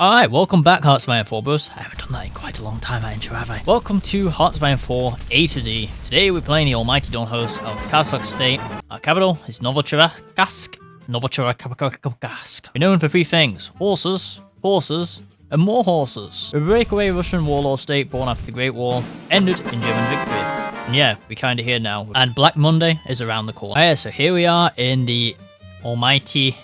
Alright, welcome back, Hearts of Iron 4 bros. I haven't done that in quite a long time, have I? Welcome to Hearts of Iron 4 A to Z. Today we're playing the almighty Dawn host of Caucasus state. Our capital is Novocherkassk. We're known for three things: horses, and more horses. A breakaway Russian warlord state born after the Great War ended in German victory. And yeah, we're kinda here now. And Black Monday is around the corner. Alright, so here we are in the almighty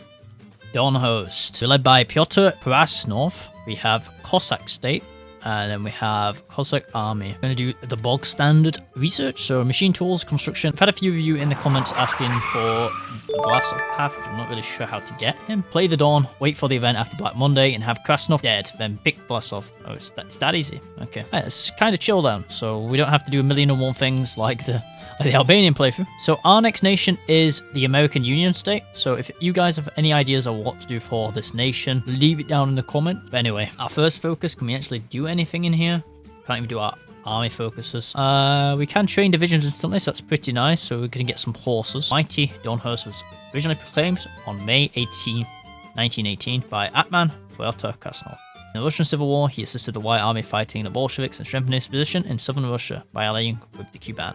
Dawn host. We're led by Pyotr Prasnov. We have Cossack state, and then we have Cossack army. We're going to do the bog standard research, so machine tools, construction. I've had a few of you in the comments asking for Vlasov path, which I'm not really sure how to get him. Play the Dawn, wait for the event after Black Monday, and have Krasnov dead, then pick Vlasov. Oh, it's that easy. Okay. Right, it's kind of chill then, so we don't have to do 1,000,001 things like the Albanian playthrough. So our next nation is the American Union state. So if you guys have any ideas on what to do for this nation, leave it down in the comment. But anyway, our first focus, can we actually do anything in here? Can't even do our army focuses. We can train divisions instantly, so that's pretty nice. So we're going to get some horses. Mighty Dawn host was originally proclaimed on May 18, 1918 by Atman Pyotr Krasnov. In the Russian Civil War, he assisted the White Army fighting the Bolsheviks and strengthened his position in southern Russia by allying with the Kuban.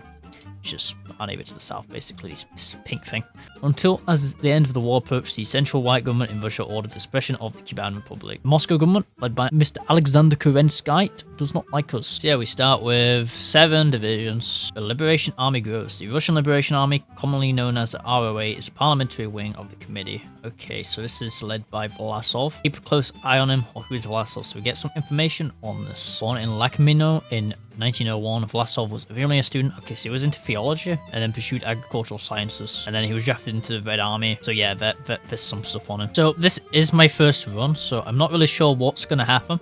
Just unable to the south, basically, this pink thing. Until, as the end of the war approached, the central white government in Russia ordered the suppression of the Kuban Republic. The Moscow government, led by Mr. Alexander Kerensky, does not like us. So yeah, we start with 7 divisions. The Liberation Army grows. The Russian Liberation Army, commonly known as the ROA, is the parliamentary wing of the committee. Okay, so this is led by Vlasov. Keep a close eye on him, or who is Vlasov, so we get some information on this. Born in Lakhmino in 1901, Vlasov was originally a student. Okay, so he was into theology and then pursued agricultural sciences, and then he was drafted into the Red Army. So yeah, there's some stuff on him. So this is my first run, so I'm not really sure what's gonna happen.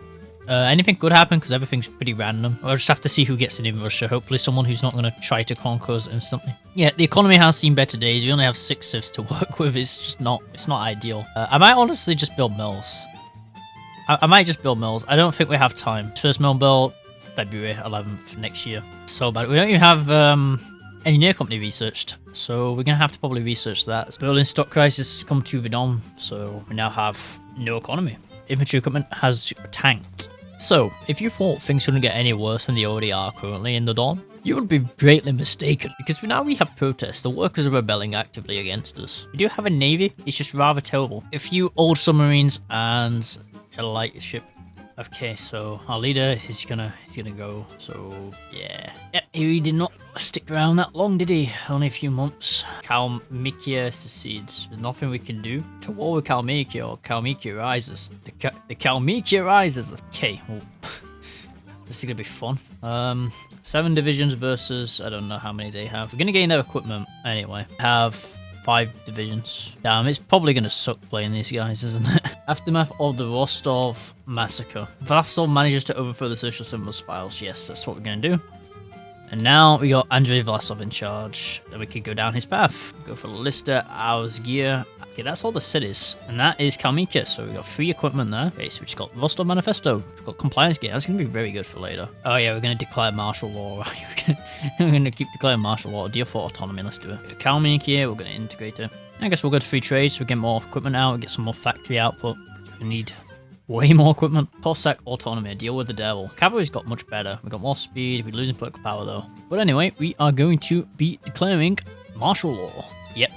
Anything could happen because everything's pretty random. I'll just have to see who gets in Russia. Hopefully someone who's not going to try to conquer us instantly. Yeah, the economy has seen better days. We only have 6 civs to work with. It's just not, ideal. I might honestly just build mills. I might just build mills. I don't think we have time. First mill built February 11th next year. So bad. We don't even have engineer company researched. So we're going to have to probably research that. Berlin stock crisis has come to Verdun. So we now have no economy. Infantry equipment has tanked. So, if you thought things couldn't get any worse than they already are currently in the Dawn, you would be greatly mistaken, because now we have protests. The workers are rebelling actively against us. We do have a navy, it's just rather terrible. A few old submarines and a light ship. Okay, so our leader is gonna go, so yeah. He did not stick around that long, did he? Only a few months. Kalmykia secedes. There's nothing we can do to war with Kalmykia, or Kalmykia rises. The Kalmykia rises. Okay, well, this is gonna be fun. 7 divisions versus, I don't know how many they have. We're gonna gain their equipment anyway. Have 5 divisions. Damn, it's probably going to suck playing these guys, isn't it? Aftermath of the Rostov massacre. Vlasov manages to overthrow the social symbols files. Yes, that's what we're going to do. And now we got Andrei Vlasov in charge. Then we could go down his path. Go for Lister, Ausgear. Okay, that's all the cities. And that is Kalmykia, so we got 3 equipment there. Okay, so we just got Rostov Manifesto. We've got Compliance Gate. That's going to be very good for later. Oh yeah, we're going to declare martial law. We're going to keep declaring martial law. Deal for autonomy. Let's do it. Kalmykia, we're going to integrate it. I guess we'll go to free trade, so we get more equipment out, get some more factory output. We need way more equipment. Cossack autonomy, deal with the devil. Cavalry's got much better. We've got more speed. We're losing political power though. But anyway, we are going to be declaring martial law. Yep.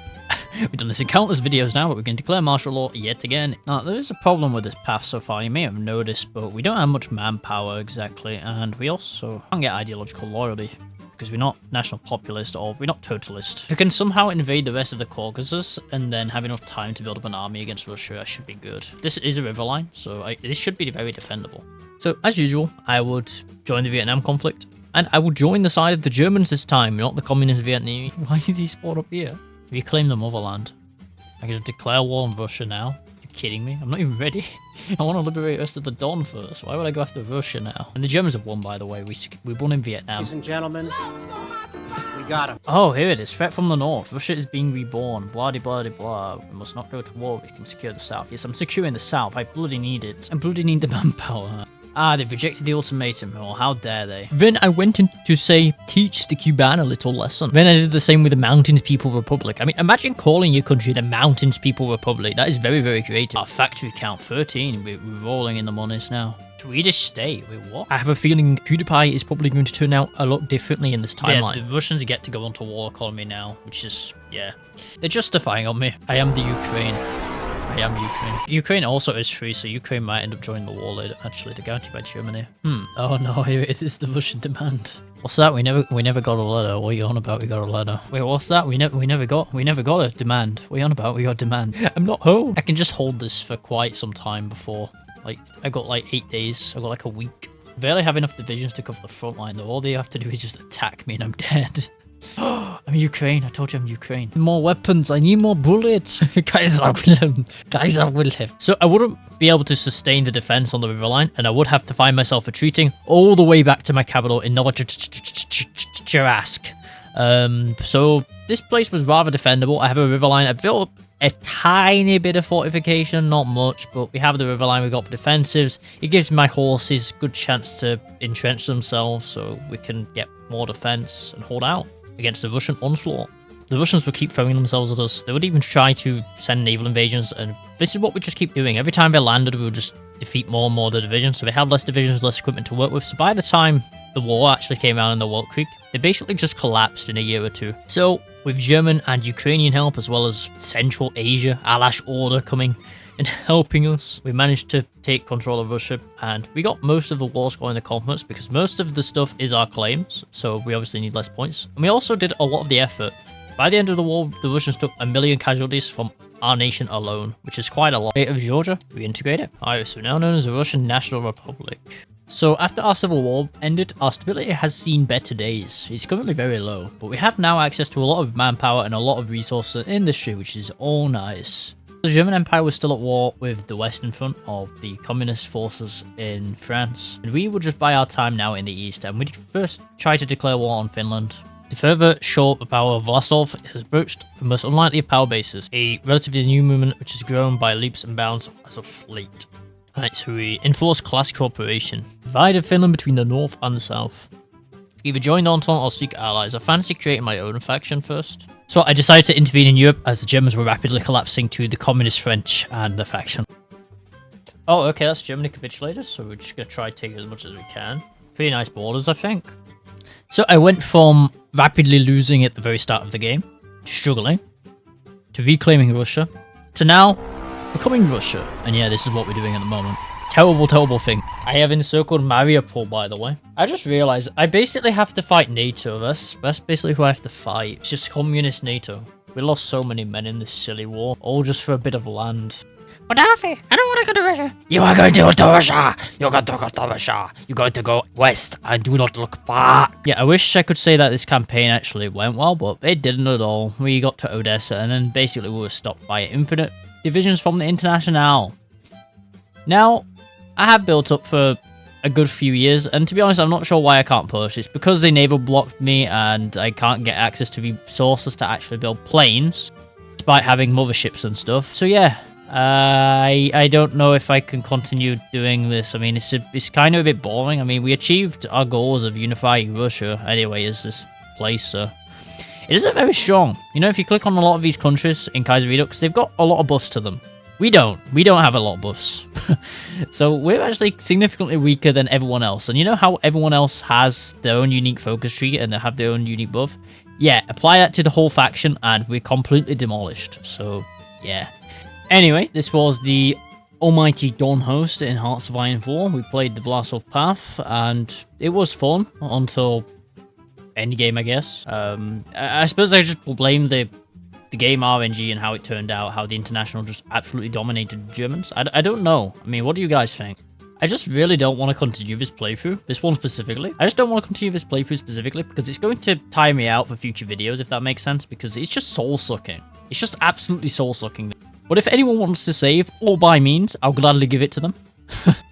We've done this in countless videos now, but we're going to declare martial law yet again. Now, there is a problem with this path so far, you may have noticed, but we don't have much manpower exactly, and we also can't get ideological loyalty, because we're not national populist, or we're not totalist. If we can somehow invade the rest of the Caucasus, and then have enough time to build up an army against Russia, that should be good. This is a river line, so this should be very defendable. So, as usual, I would join the Vietnam conflict, and I will join the side of the Germans this time, not the communist Vietnamese. Why did he spawn up here? Reclaim the motherland. I can just declare war on Russia now. You're kidding me? I'm not even ready. I want to liberate the rest of the Don first. Why would I go after Russia now? And the Germans have won, by the way. We won in Vietnam. Ladies and gentlemen, we got him. Oh, here it is. Threat from the north. Russia is being reborn. Blah, blah, blah, blah. We must not go to war. We can secure the south. Yes, I'm securing the south. I bloody need it. I bloody need the manpower. Ah, they've rejected the ultimatum. Oh, how dare they. Then I went in to say, teach the Cuban a little lesson. Then I did the same with the Mountains People Republic. I mean, imagine calling your country the Mountains People Republic. That is very, very creative. Our factory count 13. We're rolling in the monies now. Swedish state? Wait, what? I have a feeling PewDiePie is probably going to turn out a lot differently in this timeline. Yeah, the Russians get to go onto war economy now, which is, yeah. They're justifying on me. I am the Ukraine. I am Ukraine. Ukraine also is free, so Ukraine might end up joining the war later. Actually, they're guaranteed by Germany. Oh no, here it is, the Russian demand. What's that? We never got a letter. What are you on about? We got a letter. Wait, what's that? We never got a demand. What are you on about? We got a demand. I'm not home. I can just hold this for quite some time before. Like, I got like 8 days. I got like a week. I barely have enough divisions to cover the front line though. All they have to do is just attack me and I'm dead. I'm Ukraine. I told you I'm Ukraine. More weapons. I need more bullets. Kaiserreich. So I wouldn't be able to sustain the defense on the river line, and I would have to find myself retreating all the way back to my capital in Novotcherkassk. So this place was rather defendable. I have a river line. I built up a tiny bit of fortification, not much, but we have the river line. We got defensives. It gives my horses good chance to entrench themselves, so we can get more defense and hold out against the Russian onslaught. The Russians would keep throwing themselves at us. They would even try to send naval invasions, and this is what we just keep doing. Every time they landed, we would just defeat more and more of the divisions, so they had less divisions, less equipment to work with. So by the time the war actually came out in the Walt Creek, they basically just collapsed in a year or two. So with German and Ukrainian help, as well as Central Asia, Alash Order coming and helping us, we managed to take control of Russia, and we got most of the war score in the conference because most of the stuff is our claims, so we obviously need less points. And we also did a lot of the effort. By the end of the war, the Russians took 1 million casualties from our nation alone, which is quite a lot. State of Georgia, we integrated. Alright, so now known as the Russian National Republic. So after our civil war ended, our stability has seen better days. It's currently very low, but we have now access to a lot of manpower and a lot of resources and industry, which is all nice. The German Empire was still at war with the Western Front of the communist forces in France, and we would just buy our time now in the east, and we'd first try to declare war on Finland. To further show the power of Vlasov has approached the most unlikely of power bases, a relatively new movement which has grown by leaps and bounds as of late. Right, so we enforce class cooperation, divided Finland between the north and the south. Either join the Entente or seek allies. I fancy creating my own faction first. So I decided to intervene in Europe as the Germans were rapidly collapsing to the communist French and the faction. Oh, okay, that's Germany capitulated, so we're just going to try to take as much as we can. Pretty nice borders, I think. So I went from rapidly losing at the very start of the game, to struggling, to reclaiming Russia, to now becoming Russia. And yeah, this is what we're doing at the moment. Terrible, terrible thing. I have encircled Mariupol, by the way. I just realized I basically have to fight NATO. That's basically who I have to fight. It's just communist NATO. We lost so many men in this silly war, all just for a bit of land. But Darthy, I don't want to go to Russia. You are going to go to Russia. You're going to go to Russia. You're going to go west and do not look back. Yeah, I wish I could say that this campaign actually went well, but it didn't at all. We got to Odessa, and then basically we were stopped by infinite divisions from the International. Now, I have built up for a good few years, and to be honest, I'm not sure why I can't push. It's because they naval blocked me, and I can't get access to resources to actually build planes, despite having motherships and stuff. So yeah, I don't know if I can continue doing this. I mean, it's kind of a bit boring. I mean, we achieved our goals of unifying Russia anyway as this place, so it isn't very strong. You know, if you click on a lot of these countries in Kaiserredux, they've got a lot of buffs to them. We don't have a lot of buffs. So we're actually significantly weaker than everyone else. And you know how everyone else has their own unique focus tree and they have their own unique buff? Yeah, apply that to the whole faction and we're completely demolished. So, yeah. Anyway, this was the almighty Dawn host in Hearts of War. We played the Vlasov path and it was fun until endgame, I guess. I suppose I just blame the game RNG and how it turned out, how the International just absolutely dominated the Germans. I don't know. I mean, what do you guys think? I just really don't want to continue this playthrough, this one specifically. I just don't want to continue this playthrough specifically because it's going to tire me out for future videos, if that makes sense, because it's just soul-sucking. It's just absolutely soul-sucking. But if anyone wants to save, all by means, I'll gladly give it to them.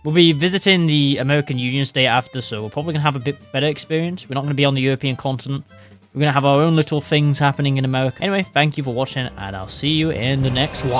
We'll be visiting the American Union State after, so we're probably going to have a bit better experience. We're not going to be on the European continent. We're going to have our own little things happening in America. Anyway, thank you for watching, and I'll see you in the next one.